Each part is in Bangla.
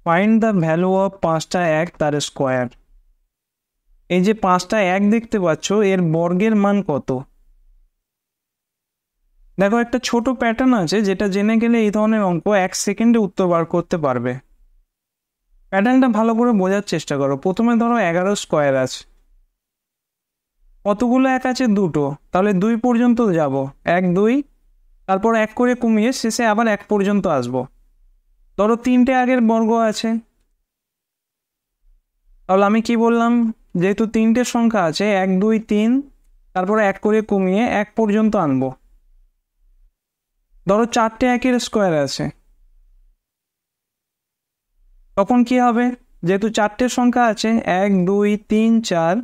ফাইন্ড দ্য ভ্যালু অফ 5টা 1 তার স্কোয়ার। এই যে 5টা 1 দেখতে পাচ্ছ, এর বর্গের মান কত? দেখো, একটা ছোট প্যাটার্ন আছে যেটা জেনে গেলে এই ধরনের অঙ্ক 1 সেকেন্ডে উত্তর বার করতে পারবে। প্যাটার্নটা ভালো করে বোঝার চেষ্টা করো। প্রথমে ধরো 11 স্কোয়ার আছে, কতগুলো 1 আছে? 2টো, তাহলে 2 পর্যন্ত যাব, 1 2, তারপর 1 করে কমিয়ে শেষে আবার 1 পর্যন্ত আসবো। ধরো 3টে আগের বর্গ আছে, তাহলে আমি কি বললাম, যেহেতু 3টে সংখ্যা আছে 1 2 3, তারপরে 1 করে কমিয়ে 1 পর্যন্ত আনবো। ধরো 4টে 1-এর স্কোয়ার আছে, তখন কি হবে? যেহেতু 4টে সংখ্যা আছে 1 2 3 4,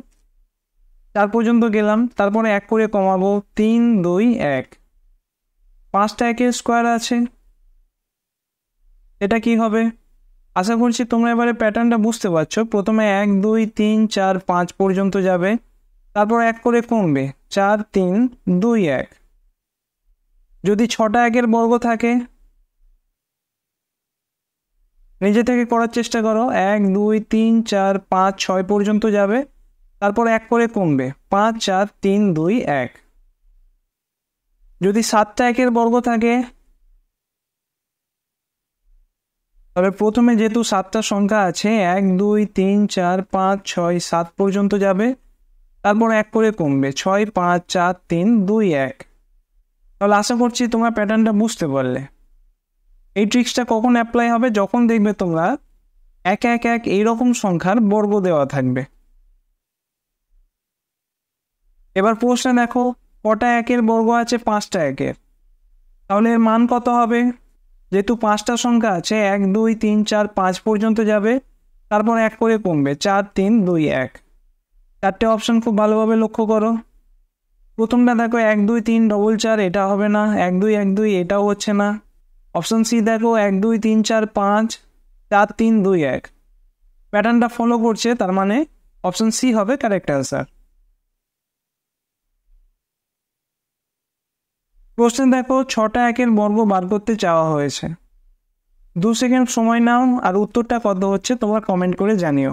4 পর্যন্ত গেলাম, তারপরে 1 করে কমাবো, 3 2 1। 5টা 1-এর স্কোয়ার আছে, এটা কি হবে? আশা করছি তোমরা এবারে প্যাটার্নটা বুঝতে পারছো। প্রথমে 1 2 3 4 5 পর্যন্ত যাবে, তারপর 1 করে কমবে, 4 3 2 1। যদি 6টা 1-এর বর্গ থাকে, নিজে থেকে করার চেষ্টা করো। 1 2 3 4 5 6 পর্যন্ত যাবে, তারপর 1 করে কমবে, 5 4 3 2 1। যদি 7টা 1-এর বর্গ থাকে, তবে প্রথমে যেহেতু 7টা সংখ্যা আছে 1 2 3 4 5 6 7 পর্যন্ত যাবে, তারপর 1 করে কমবে, 6 5 4 3 2 1। তাহলে আশা করছি তোমরা প্যাটার্নটা বুঝতে পারলে। এই ট্রিক্সটা কখন অ্যাপ্লাই হবে? যখন দেখবে তোমরা 1 1 1 এইরকম সংখ্যার বর্গ দেওয়া থাকবে। এবার প্রশ্নে দেখো, কটা 1-এর বর্গ আছে? 5টা 1-এর। তাহলে এর মান কত হবে? যেহেতু 5টা সংখ্যা আছে 1 2 3 4 5 পর্যন্ত যাবে, তারপর 1 করে কমবে, 4 3 2 1। 4টে অপশন খুব ভালোভাবে লক্ষ্য করো। প্রথমটা দেখো 1 2 3 4 4, এটা হবে না। 1 2 1 2, এটাও হচ্ছে না। অপশন সি দেখো 1 2 3 4 5 4 3 2 1। প্যাটার্নটা ফলো করছে, তার মানে অপশন সি হবে কারেক্ট অ্যান্সার। প্রশ্নে দেখো 6টা 1-এর বর্গ বার করতে চাওয়া হয়েছে। 2 সেকেন্ড সময় নাও, আর উত্তরটা কত হচ্ছে তোমরা কমেন্ট করে জানিও।